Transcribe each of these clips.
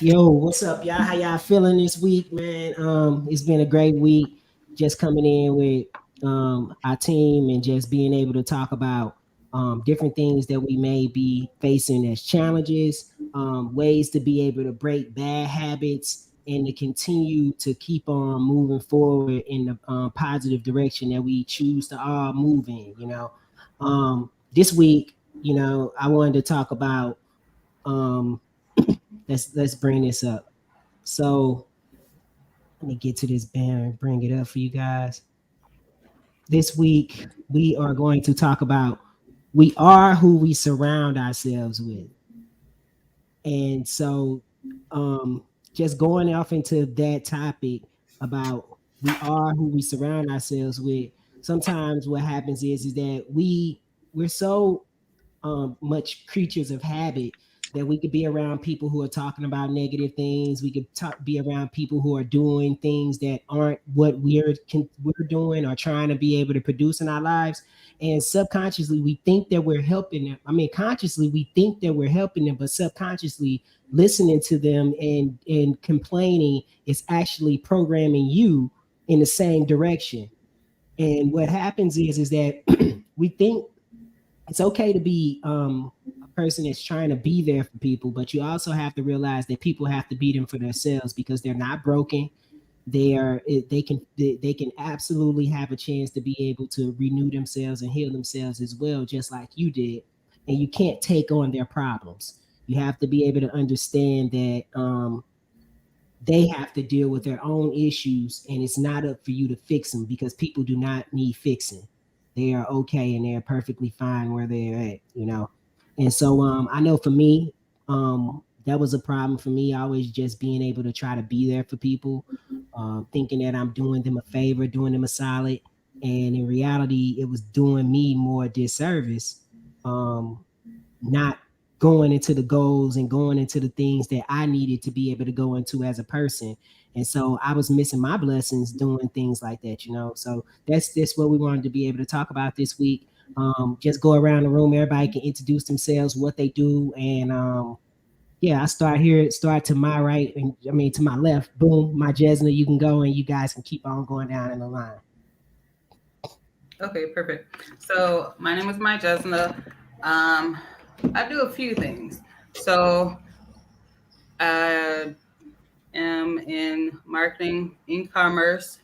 Yo, what's up, y'all? How y'all feeling this week, man? It's been a great week. Just coming in with our team and just being able to talk about different things that we may be facing as challenges, ways to be able to break bad habits and to continue to keep on moving forward in the positive direction that we choose to all move in. This week, I wanted to talk about um, let's bring this up. So let me get to this banner and bring it up for you guys. This week we are going to talk about we are who we surround ourselves with. And so just going off into that topic about we are who we surround ourselves with. Sometimes what happens is that we're so much creatures of habit that we could be around people who are talking about negative things. We could be around people who are doing things that aren't what we're doing or trying to be able to produce in our lives. And subconsciously, we think that we're helping them. I mean, consciously, we think that we're helping them, but subconsciously, listening to them and complaining is actually programming you in the same direction. And what happens is that we think it's okay to be a person that's trying to be there for people, but you also have to realize that people have to be them for themselves because they're not broken. They can absolutely have a chance to be able to renew themselves and heal themselves as well, just like you did. And you can't take on their problems. You have to be able to understand that they have to deal with their own issues, and it's not up for you to fix them because people do not need fixing. They are okay and they're perfectly fine where they're at. And so I know for me, that was a problem for me, always just being able to try to be there for people, thinking that I'm doing them a favor, doing them a solid. And in reality, it was doing me more disservice. Not going into the goals and going into the things that I needed to be able to go into as a person. And so I was missing my blessings doing things like that. So that's what we wanted to be able to talk about this week. Just go around the room, everybody can introduce themselves, what they do, and yeah, I start to my right, and I mean to my left. Boom, my Jesna, you can go, and you guys can keep on going down in the line. Okay, perfect. So my name is Mai Jesna. Um, I do a few things. So I am in marketing, e-commerce,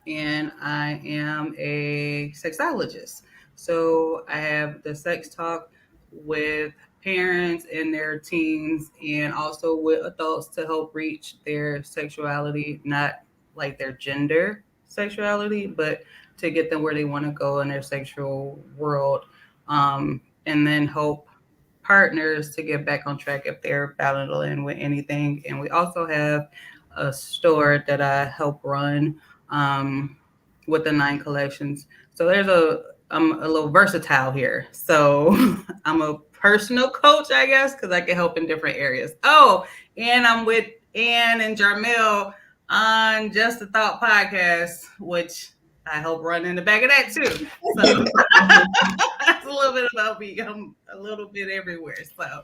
and I am a sexologist. So I have the sex talk with parents and their teens, and also with adults to help reach their sexuality, not like their gender sexuality, but to get them where they want to go in their sexual world. And then help partners to get back on track if they're battling with anything. And we also have a store that I help run um, with the nine collections. So I'm a little versatile here. So I'm a personal coach, I guess, because I can help in different areas. Oh, and I'm with Ann and Jarmel on Just a Thought podcast, which I help run in the back of that too. So that's a little bit about me. I'm a little bit everywhere. So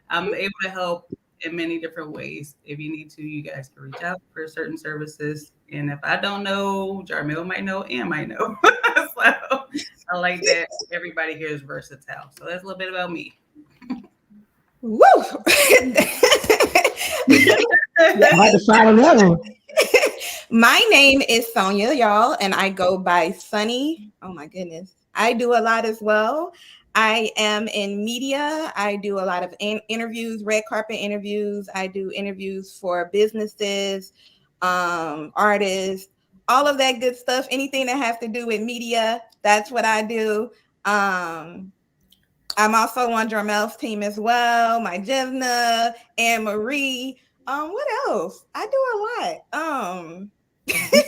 I'm able to help in many different ways. If you need to, you guys can reach out for certain services. And if I don't know, Jarmel might know and might know. So I like that everybody here is versatile. So that's a little bit about me. Woo! Hard to follow that one. My name is Sonia, y'all, and I go by Sunny. Oh my goodness. I do a lot as well. I am in media. I do a lot of interviews, red carpet interviews. I do interviews for businesses, artists, all of that good stuff. Anything that has to do with media, that's what I do. I'm also on Jarmel's team as well. My Jevna and Marie. What else? I do a lot.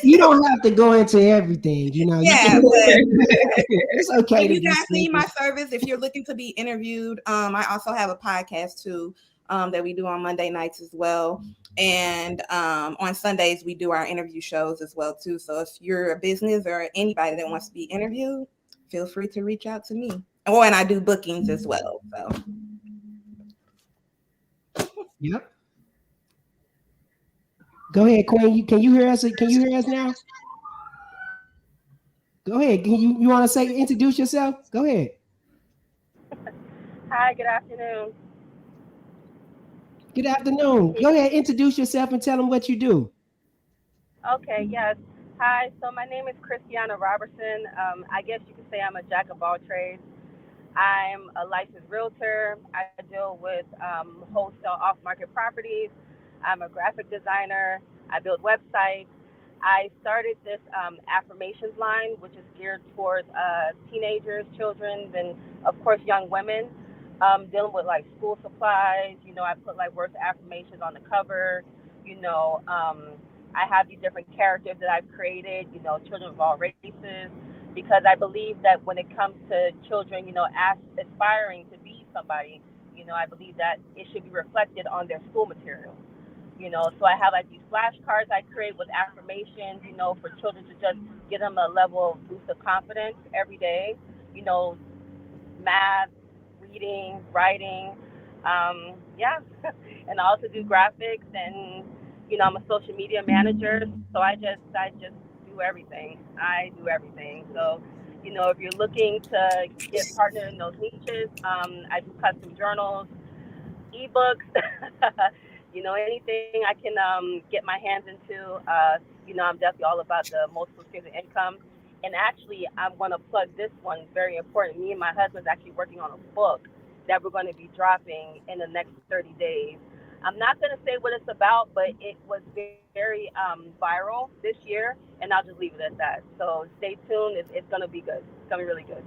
You don't have to go into everything. You Yeah, can. but It's okay if to you be guys need my simple. service, if you're looking to be interviewed, I also have a podcast too, that we do on Monday nights as well. And on Sundays we do our interview shows as well too. So if you're a business or anybody that wants to be interviewed, feel free to reach out to me. Oh, and I do bookings as well. So Yep. Go ahead, Queen. Can you hear us? Can you hear us now? Go ahead. You want to say introduce yourself? Go ahead. Hi, good afternoon. Good afternoon. Go ahead, introduce yourself and tell them what you do. Okay, yes. Hi, so my name is Christiana Robertson. I guess you could say I'm a jack of all trades. I'm a licensed realtor. I deal with wholesale off-market properties. I'm a graphic designer. I build websites. I started this affirmations line, which is geared towards teenagers, children, and of course young women, dealing with like school supplies. You know, I put like words of affirmations on the cover. You know, I have these different characters that I've created. You know, children of all races, because I believe that when it comes to children, you know, aspiring to be somebody, you know, I believe that it should be reflected on their school material. You know, so I have like these flashcards I create with affirmations, you know, for children to just give them a level of boost of confidence every day. You know, math, reading, writing, yeah, and I also do graphics, and you know, I'm a social media manager, so I just do everything. I do everything. So, you know, if you're looking to get partnered in those niches, I do custom journals, ebooks, you know, anything I can get my hands into. You know, I'm definitely all about the multiple streams of income. And actually, I want to plug this one, very important. Me and my husband's actually working on a book that we're going to be dropping in the next 30 days. I'm not going to say what it's about, but it was very viral this year, and I'll just leave it at that. So stay tuned. It's going to be good. It's going to be really good.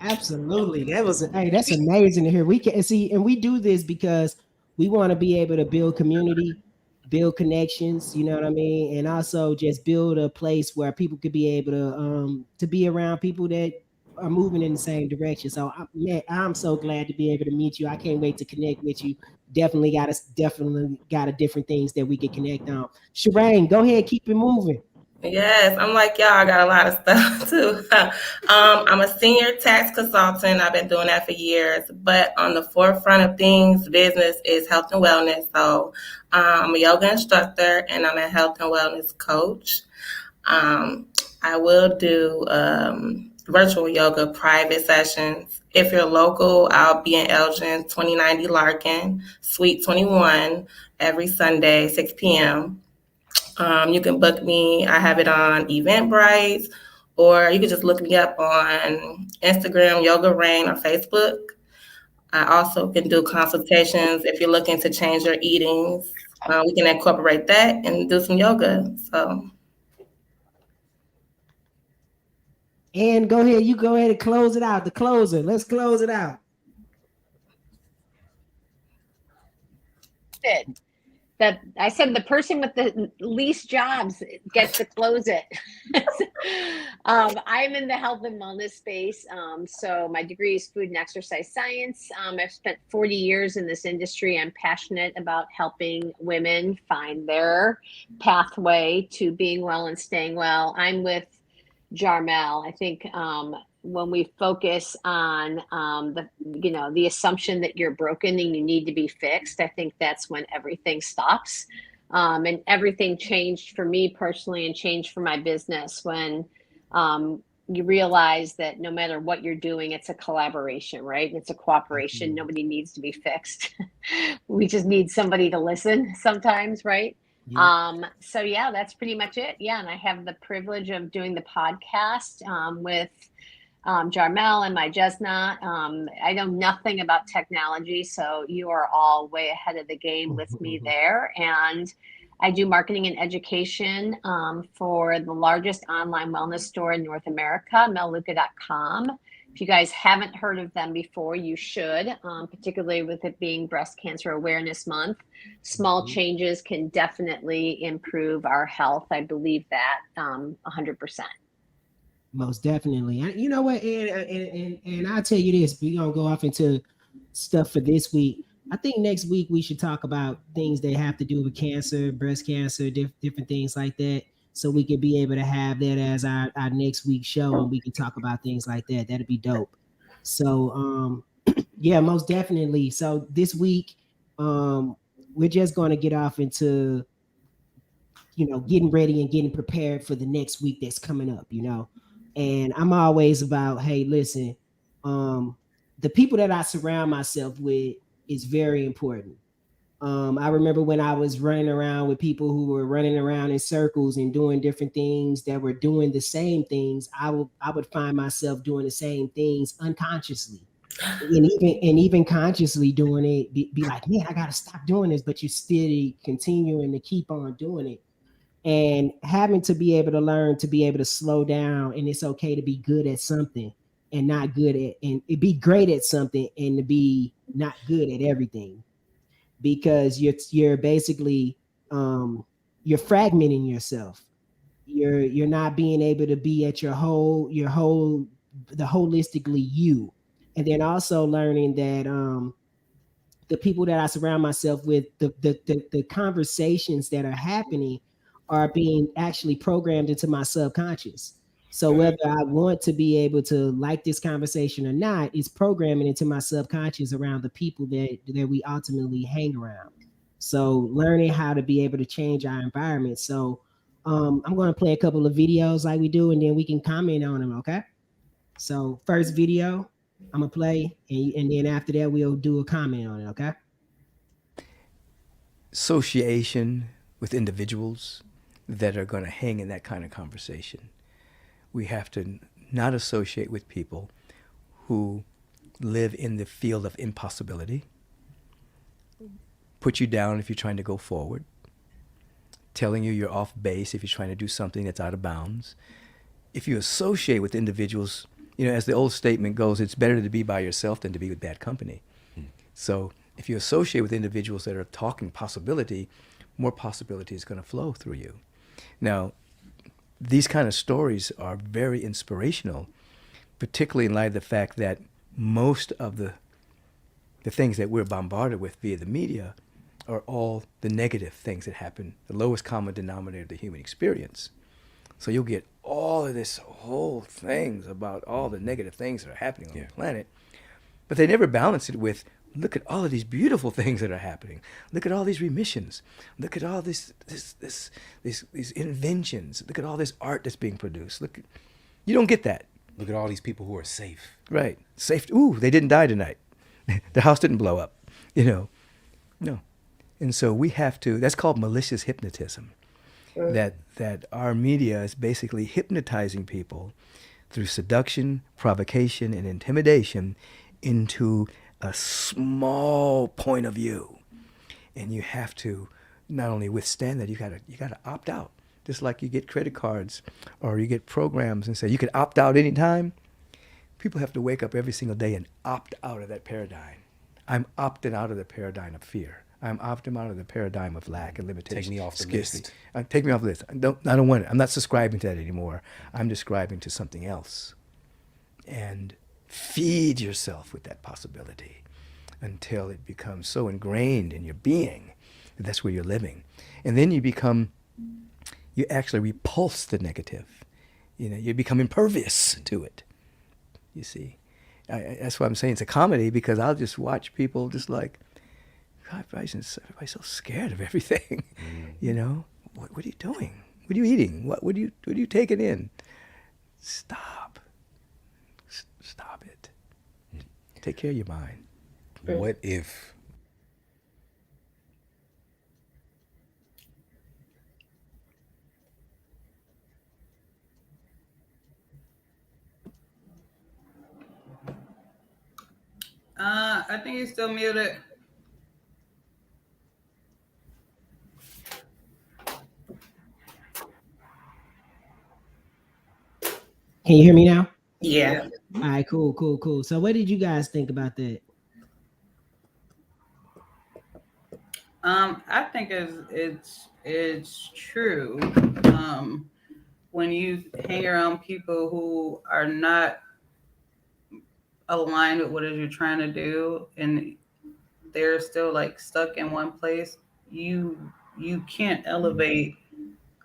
Absolutely. That's amazing to hear. We can see, and we do this because we want to be able to build community, build connections, you know what I mean? And also just build a place where people could be able to be around people that are moving in the same direction. So man, I'm so glad to be able to meet you. I can't wait to connect with you. Definitely got a different things that we can connect on. Shireen, go ahead, keep it moving. Yes, I'm like y'all. I got a lot of stuff too. I'm a senior tax consultant. I've been doing that for years. But on the forefront of things, business is health and wellness. So I'm a yoga instructor and I'm a health and wellness coach. I will do virtual yoga private sessions. If you're local, I'll be in Elgin, 2090 Larkin, Suite 21, every Sunday, 6 p.m. You can book me. I have it on Eventbrite, or you can just look me up on Instagram, Yoga Rain, or Facebook. I also can do consultations if you're looking to change your eatings. We can incorporate that and do some yoga. So, And go ahead, you go ahead and close it out. The closer. Let's close it out. That I said the person with the least jobs gets to close it. I'm in the health and wellness space. So my degree is food and exercise science. I've spent 40 years in this industry. I'm passionate about helping women find their pathway to being well and staying well. I'm with Jarmel. I think when we focus on the assumption that you're broken and you need to be fixed, I think that's when everything stops. And everything changed for me personally and changed for my business when you realize that no matter what you're doing, it's a collaboration, right? It's a cooperation. Mm-hmm. Nobody needs to be fixed. We just need somebody to listen sometimes, right? Yeah. So yeah, that's pretty much it. Yeah. And I have the privilege of doing the podcast with Jarmel and my Jesna. I know nothing about technology, so you are all way ahead of the game with me there. And I do marketing and education for the largest online wellness store in North America, melluca.com. If you guys haven't heard of them before, you should, particularly with it being Breast Cancer Awareness Month. Small changes can definitely improve our health. I believe that 100%. Most definitely. You know what? And I'll tell you this, we're going to go off into stuff for this week. I think next week we should talk about things that have to do with cancer, breast cancer, different things like that. So we could be able to have that as our next week's show, and we can talk about things like that. That'd be dope. So yeah, most definitely. So this week, we're just going to get off into getting ready and getting prepared for the next week that's coming up, And I'm always about, hey, listen, the people that I surround myself with is very important. I remember when I was running around with people who were running around in circles and doing different things that were doing the same things. I would find myself doing the same things unconsciously, and even consciously doing it. Be like, man, I gotta stop doing this, but you still continuing to keep on doing it, and having to be able to learn to be able to slow down, and it's okay to be good at something and not good at, and be great at something and to be not good at everything, because you're basically you're fragmenting yourself. You're not being able to be at the holistically you. And then also learning that the people that I surround myself with, the conversations that are happening are being actually programmed into my subconscious. So whether I want to be able to like this conversation or not, it's programming into my subconscious around the people that we ultimately hang around. So learning how to be able to change our environment. So I'm going to play a couple of videos like we do, and then we can comment on them. Okay. So first video I'm gonna play, and then after that we'll do a comment on it. Okay. Association with individuals that are going to hang in that kind of conversation. We have to not associate with people who live in the field of impossibility, put you down if you're trying to go forward, telling you you're off base if you're trying to do something that's out of bounds. If you associate with individuals, as the old statement goes, it's better to be by yourself than to be with bad company. So if you associate with individuals that are talking possibility, more possibility is going to flow through you. Now, these kind of stories are very inspirational, particularly in light of the fact that most of the things that we're bombarded with via the media are all the negative things that happen, the lowest common denominator of the human experience. So you'll get all of this whole things about all the negative things that are happening on the planet, but they never balance it with, look at all of these beautiful things that are happening. Look at all these remissions. Look at all these inventions. Look at all this art that's being produced. You don't get that. Look at all these people who are safe. Right. Safe. Ooh, they didn't die tonight. The house didn't blow up. No. And so we have to, that's called malicious hypnotism. That our media is basically hypnotizing people through seduction, provocation, and intimidation into a small point of view. And you have to not only withstand that, you gotta opt out. Just like you get credit cards or you get programs and say you can opt out anytime. People have to wake up every single day and opt out of that paradigm. I'm opting out of the paradigm of fear. I'm opting out of the paradigm of lack and limitation. Take me off the scarcity. list. Take me off the list. I don't want it. I'm not subscribing to that anymore. I'm describing to something else. And feed yourself with that possibility until it becomes so ingrained in your being that that's where you're living. And then you actually repulse the negative. You become impervious to it. You see, that's why I'm saying it's a comedy, because I'll just watch people just like, God, everybody's so scared of everything. What are you doing? What are you eating? What are you taking in? Stop it. Take care of your mind. What if I think he's still muted. Can you hear me now? Yeah. All right, cool. So what did you guys think about that? I think it's true. When you hang around people who are not aligned with what it is you're trying to do, and they're still like stuck in one place, you can't elevate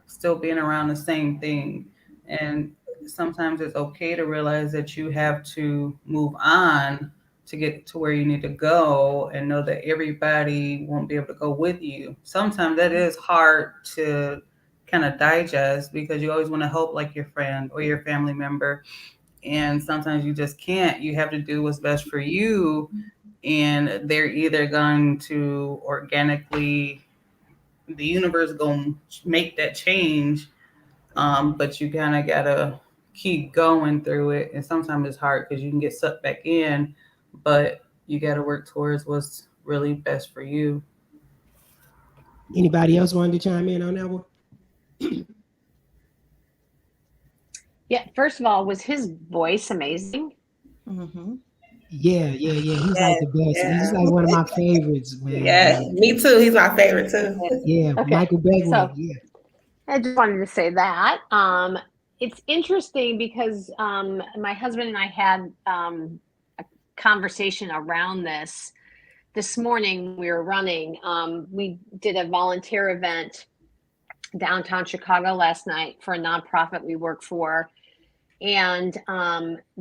still being around the same thing. And sometimes it's okay to realize that you have to move on to get to where you need to go, and know that everybody won't be able to go with you. Sometimes that is hard to kind of digest, because you always want to help like your friend or your family member. And sometimes you just can't. You have to do what's best for you. And they're either going to organically, the universe going to make that change. But you kind of got to keep going through it. And sometimes it's hard because you can get sucked back in, but you got to work towards what's really best for you. Anybody else wanted to chime in on that one? Yeah, first of all, was his voice amazing? Mm-hmm. Yeah. He's like the best. Yeah. He's like one of my favorites, man. Yeah, me too. He's my favorite too. Yeah, Okay. Michael Bedwin. So- yeah. I just wanted to say that. It's interesting because my husband and I had a conversation around this morning. We were running. We did a volunteer event downtown Chicago last night for a nonprofit we work for. And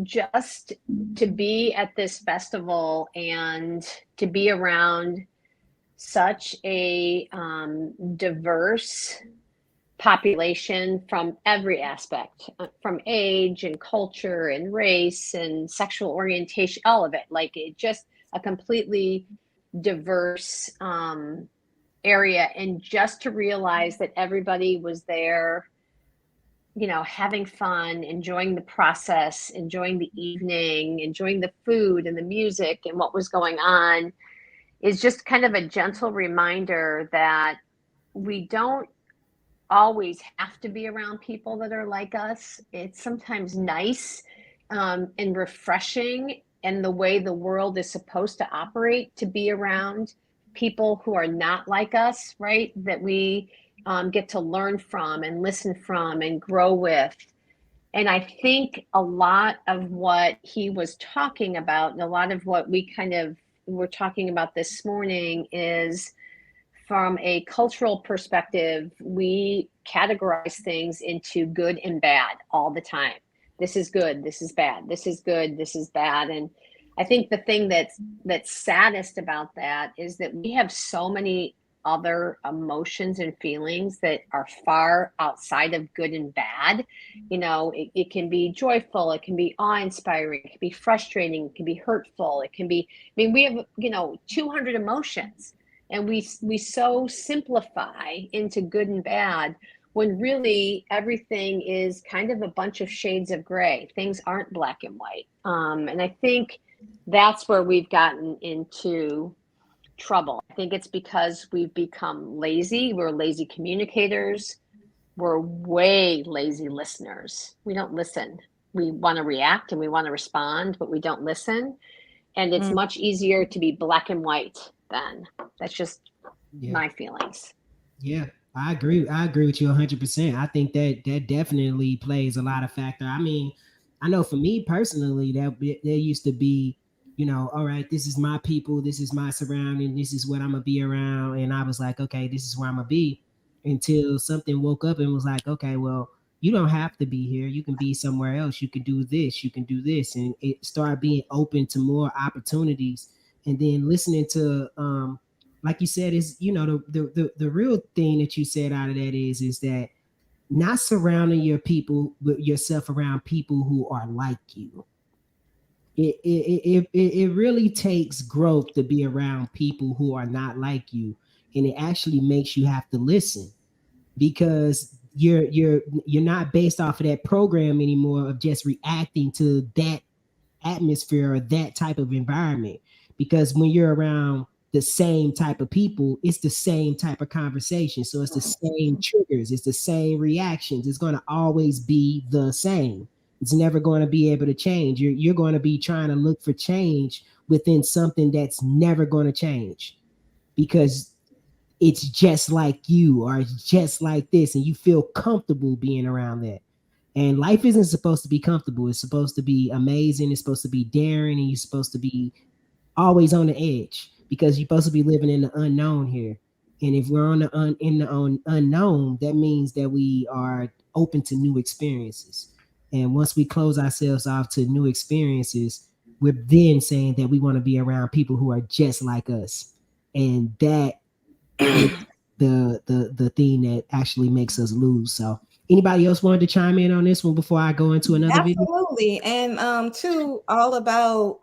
just to be at this festival and to be around such a diverse population from every aspect, from age and culture and race and sexual orientation, all of it, like it just a completely diverse area. And just to realize that everybody was there, you know, having fun, enjoying the process, enjoying the evening, enjoying the food and the music and what was going on, is just kind of a gentle reminder that we don't always have to be around people that are like us. It's sometimes nice and refreshing, and the way the world is supposed to operate, to be around people who are not like us, right? That we get to learn from and listen from and grow with. And I think a lot of what he was talking about, and a lot of what we kind of were talking about this morning, is from a cultural perspective, we categorize things into good and bad all the time. This is good, this is bad, this is good, this is bad. And I think the thing that's saddest about that is that we have so many other emotions and feelings that are far outside of good and bad. You know, it can be joyful, it can be awe-inspiring, it can be frustrating, it can be hurtful, it can be, I mean, we have, 200 emotions. And we so simplify into good and bad, when really everything is kind of a bunch of shades of gray. Things aren't black and white. And I think that's where we've gotten into trouble. I think it's because we've become lazy. We're lazy communicators. We're way lazy listeners. We don't listen. We want to react and we want to respond, but we don't listen. And it's much easier to be black and white then. That's just my feelings. Yeah, I agree with you 100%. I think that definitely plays a lot of factor. I mean, I know for me personally, that there used to be, all right, this is my people, this is my surrounding, this is what I'm gonna be around. And I was like, okay, this is where I'm gonna be, until something woke up and was like, okay, well, you don't have to be here. You can be somewhere else. You can do this. You can do this. And it started being open to more opportunities. And then listening to, like you said, is, the real thing that you said out of that is that not surrounding yourself around people who are like you. It really takes growth to be around people who are not like you. And it actually makes you have to listen, because you're not based off of that program anymore of just reacting to that atmosphere or that type of environment. Because when you're around the same type of people, it's the same type of conversation. So it's the same triggers, it's the same reactions. It's going to always be the same. It's never going to be able to change. You're going to be trying to look for change within something that's never going to change, because it's just like you, or it's just like this, and you feel comfortable being around that. And life isn't supposed to be comfortable. It's supposed to be amazing. It's supposed to be daring, and you're supposed to be always on the edge, because you're supposed to be living in the unknown here. And if we're in the unknown, that means that we are open to new experiences. And once we close ourselves off to new experiences, we're then saying that we want to be around people who are just like us. And that the thing that actually makes us lose. So anybody else wanted to chime in on this one before I go into another video? Absolutely. And too, all about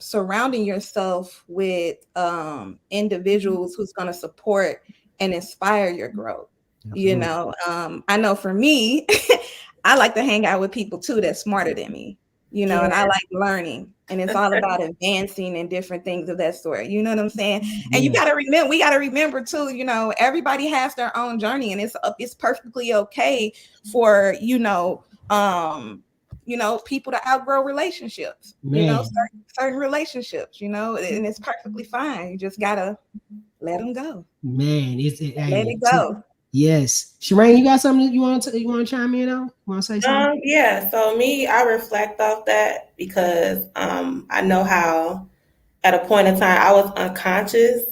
surrounding yourself with individuals who's going to support and inspire your growth. Absolutely. You know, I know for me, I like to hang out with people too that's smarter than me, you know, and I like learning. And it's all about advancing and different things of that sort. You know what I'm saying? And you got to remember, we got to remember too, you know, everybody has their own journey, and it's perfectly okay for, people to outgrow relationships, certain relationships, and it's perfectly fine. You just gotta let them go. Man, Let it go. Yes, Shireen, you got something you want to chime in on? Want to say something? Yeah. So me, I reflect off that because I know how at a point in time I was unconscious,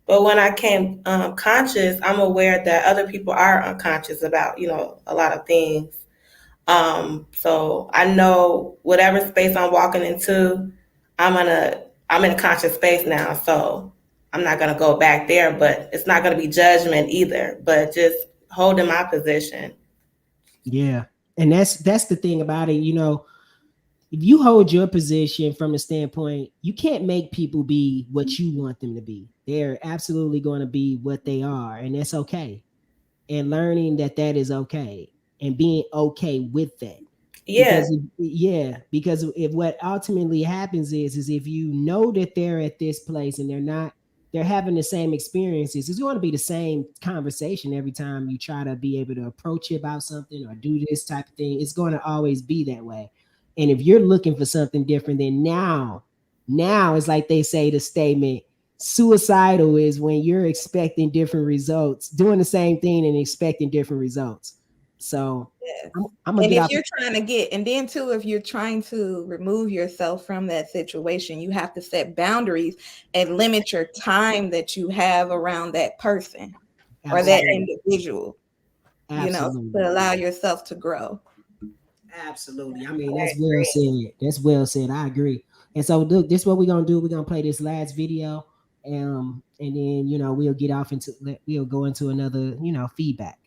but when I came conscious, I'm aware that other people are unconscious about a lot of things. So I know whatever space I'm walking into, I'm in a conscious space now. So I'm not going to go back there, but it's not going to be judgment either, but just holding my position. Yeah. And that's the thing about it. If you hold your position from a standpoint, you can't make people be what you want them to be. They're absolutely going to be what they are, and that's okay. And learning that is okay and being okay with that. Yeah. Because if what ultimately happens is if you know that they're at this place and they're having the same experiences, it's going to be the same conversation every time you try to be able to approach it about something or do this type of thing. It's going to always be that way. And if you're looking for something different, then now it's like they say the statement, suicidal is when you're expecting different results, doing the same thing and expecting different results. So I'm gonna and if you're trying to get, and then too, if you're trying to remove yourself from that situation, you have to set boundaries and limit your time that you have around that person or that individual, to allow yourself to grow. Absolutely. I mean, that's well said. That's well said. I agree. And so look, this is what we're gonna do. We're gonna play this last video, and then we'll get off we'll go into another feedback.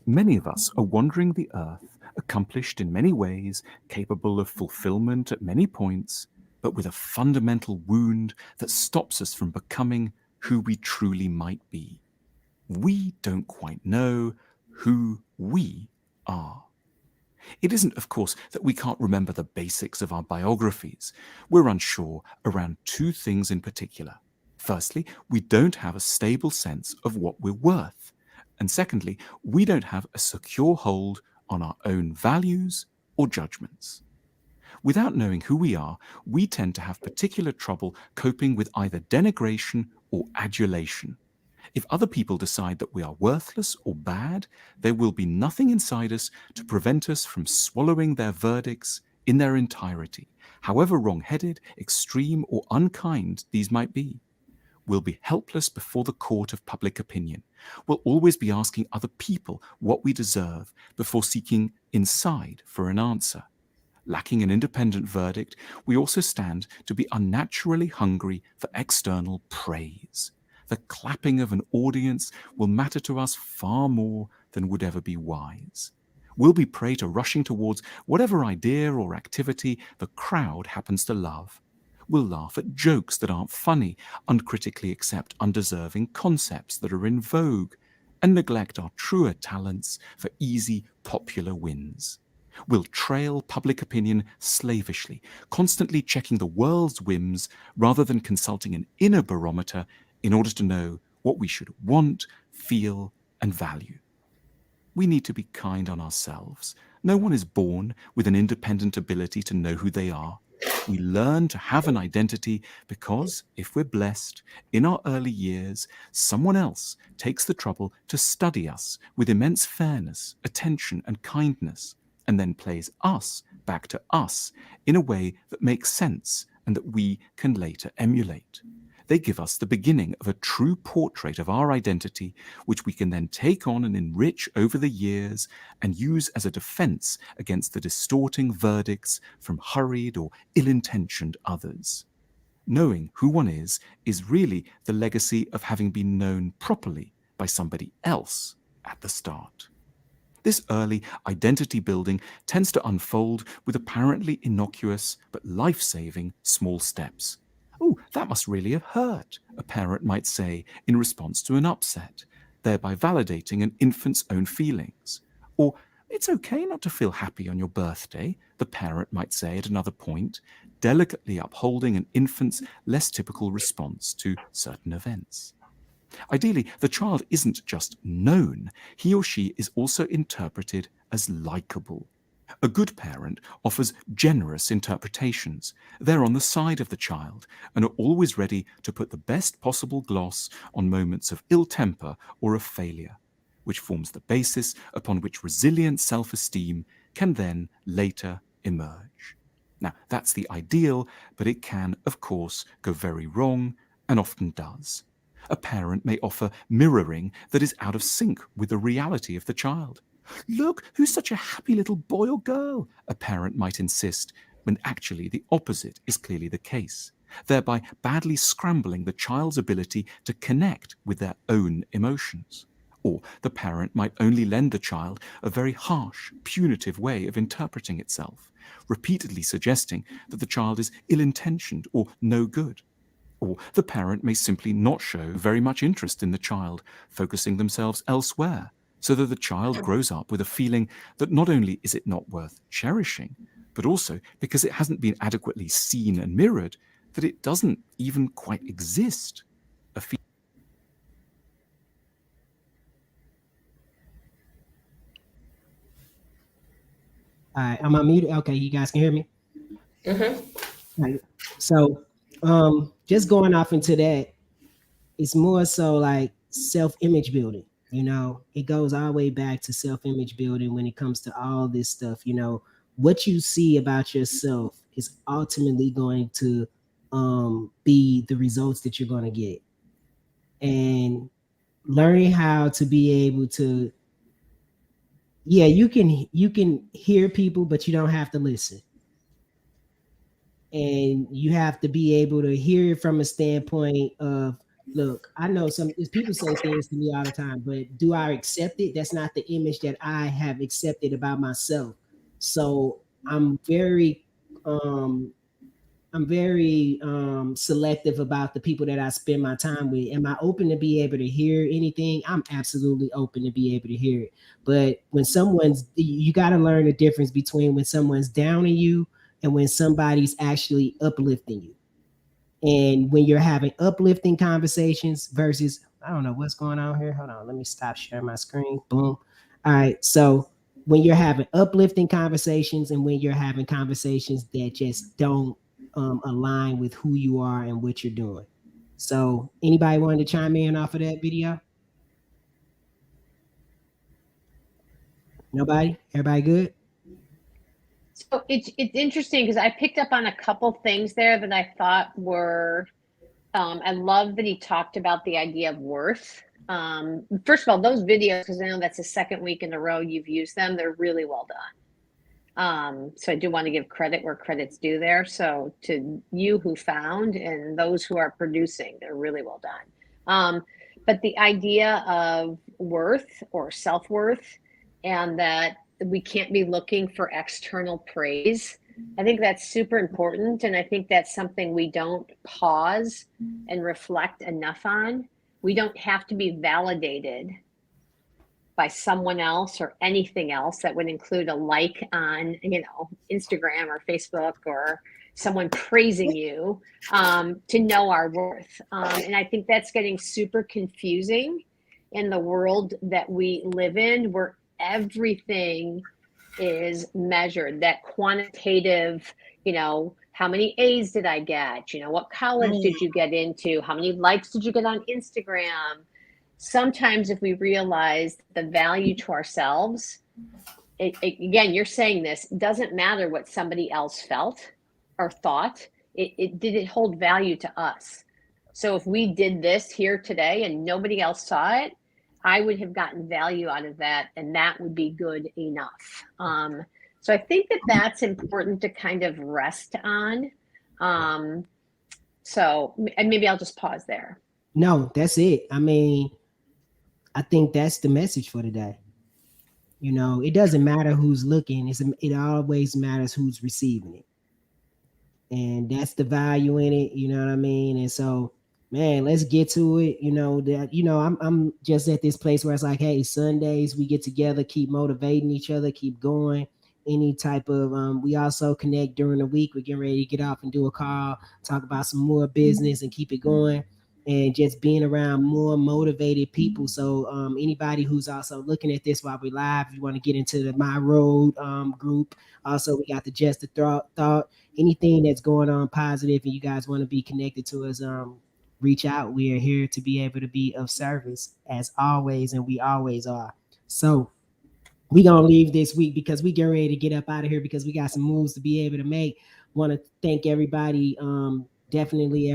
Many of us are wandering the earth, accomplished in many ways, capable of fulfillment at many points, but with a fundamental wound that stops us from becoming who we truly might be. We don't quite know who we are. It isn't, of course, that we can't remember the basics of our biographies. We're unsure around two things in particular. Firstly, we don't have a stable sense of what we're worth. And secondly, we don't have a secure hold on our own values or judgments. Without knowing who we are, we tend to have particular trouble coping with either denigration or adulation. If other people decide that we are worthless or bad, there will be nothing inside us to prevent us from swallowing their verdicts in their entirety, however wrong-headed, extreme, or unkind these might be. We'll be helpless before the court of public opinion. We'll always be asking other people what we deserve before seeking inside for an answer. Lacking an independent verdict, we also stand to be unnaturally hungry for external praise. The clapping of an audience will matter to us far more than would ever be wise. We'll be prey to rushing towards whatever idea or activity the crowd happens to love. We'll laugh at jokes that aren't funny, uncritically accept undeserving concepts that are in vogue, and neglect our truer talents for easy, popular wins. We'll trail public opinion slavishly, constantly checking the world's whims rather than consulting an inner barometer in order to know what we should want, feel, and value. We need to be kind on ourselves. No one is born with an independent ability to know who they are. We learn to have an identity because, if we're blessed, in our early years, someone else takes the trouble to study us with immense fairness, attention, and kindness, and then plays us back to us in a way that makes sense and that we can later emulate. They give us the beginning of a true portrait of our identity, which we can then take on and enrich over the years and use as a defense against the distorting verdicts from hurried or ill-intentioned others. Knowing who one is really the legacy of having been known properly by somebody else at the start. This early identity building tends to unfold with apparently innocuous but life-saving small steps. "Oh, that must really have hurt," a parent might say in response to an upset, thereby validating an infant's own feelings. Or, "It's okay not to feel happy on your birthday," the parent might say at another point, delicately upholding an infant's less typical response to certain events. Ideally, the child isn't just known, he or she is also interpreted as likable. A good parent offers generous interpretations. They're on the side of the child and are always ready to put the best possible gloss on moments of ill temper or of failure, which forms the basis upon which resilient self-esteem can then later emerge. Now, that's the ideal, but it can, of course, go very wrong, and often does. A parent may offer mirroring that is out of sync with the reality of the child. "Look, who's such a happy little boy or girl?" a parent might insist, when actually the opposite is clearly the case, thereby badly scrambling the child's ability to connect with their own emotions. Or the parent might only lend the child a very harsh, punitive way of interpreting itself, repeatedly suggesting that the child is ill-intentioned or no good. Or the parent may simply not show very much interest in the child, focusing themselves elsewhere, so that the child grows up with a feeling that not only is it not worth cherishing, but also because it hasn't been adequately seen and mirrored, that it doesn't even quite exist. All right, I'm unmuted. Okay, you guys can hear me? Mm-hmm. Right. So just going off into that, it's more so like self-image building. You know, it goes all the way back to self-image building when it comes to all this stuff. You know, what you see about yourself is ultimately going to be the results that you're going to get. And learning how to be able to, yeah, you can hear people, but you don't have to listen. And you have to be able to hear it from a standpoint of, look, I know some people say things to me all the time, but do I accept it? That's not the image that I have accepted about myself. So I'm very selective about the people that I spend my time with. Am I open to be able to hear anything? I'm absolutely open to be able to hear it. But when you got to learn the difference between when someone's downing you and when somebody's actually uplifting you. And when you're having uplifting conversations versus, I don't know what's going on here. Hold on, let me stop sharing my screen. Boom. All right. So when you're having uplifting conversations and when you're having conversations that just don't align with who you are and what you're doing. So anybody wanted to chime in off of that video? Nobody? Everybody good? So it's interesting because I picked up on a couple things there that I thought were, I love that he talked about the idea of worth. First of all, those videos, because I know that's the second week in a row you've used them, they're really well done. So I do want to give credit where credit's due there. So to you who found and those who are producing, they're really well done. But the idea of worth or self-worth, and that we can't be looking for external praise. I think that's super important. And I think that's something we don't pause and reflect enough on. We don't have to be validated by someone else or anything else that would include a like on, Instagram or Facebook or someone praising you to know our worth. And I think that's getting super confusing in the world that we live in, where everything is measured, that quantitative, how many A's did I get? What college did you get into? How many likes did you get on Instagram? Sometimes if we realize the value to ourselves, again, you're saying this, doesn't matter what somebody else felt or thought, did it hold value to us? So if we did this here today and nobody else saw it, I would have gotten value out of that, and that would be good enough. So I think that that's important to kind of rest on. So and maybe I'll just pause there. No, that's it. I mean, I think that's the message for today. You know, it doesn't matter who's looking. It always matters who's receiving it. And that's the value in it. You know what I mean? And so, man, let's get to it. You know, that, you know, I'm just at this place where it's like, hey, Sundays we get together, keep motivating each other, keep going. Any type of we also connect during the week. We're getting ready to get off and do a call, talk about some more business and keep it going, and just being around more motivated people. So anybody who's also looking at this while we're live, if you want to get into the My Road group, also we got the Just the Thought, anything that's going on positive and you guys want to be connected to us, reach out. We are here to be able to be of service as always, and we always are. So we gonna leave this week because we get ready to get up out of here because we got some moves to be able to make. Want to thank everybody. Definitely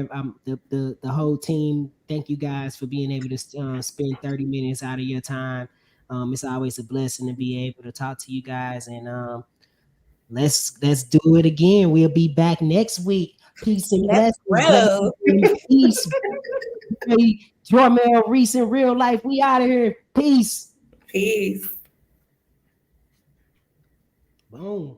the whole team. Thank you guys for being able to spend 30 minutes out of your time. It's always a blessing to be able to talk to you guys, and let's do it again. We'll be back next week. Peace and blessings. Peace. Jormel Reese in real life. We out of here. Peace. Peace. Boom.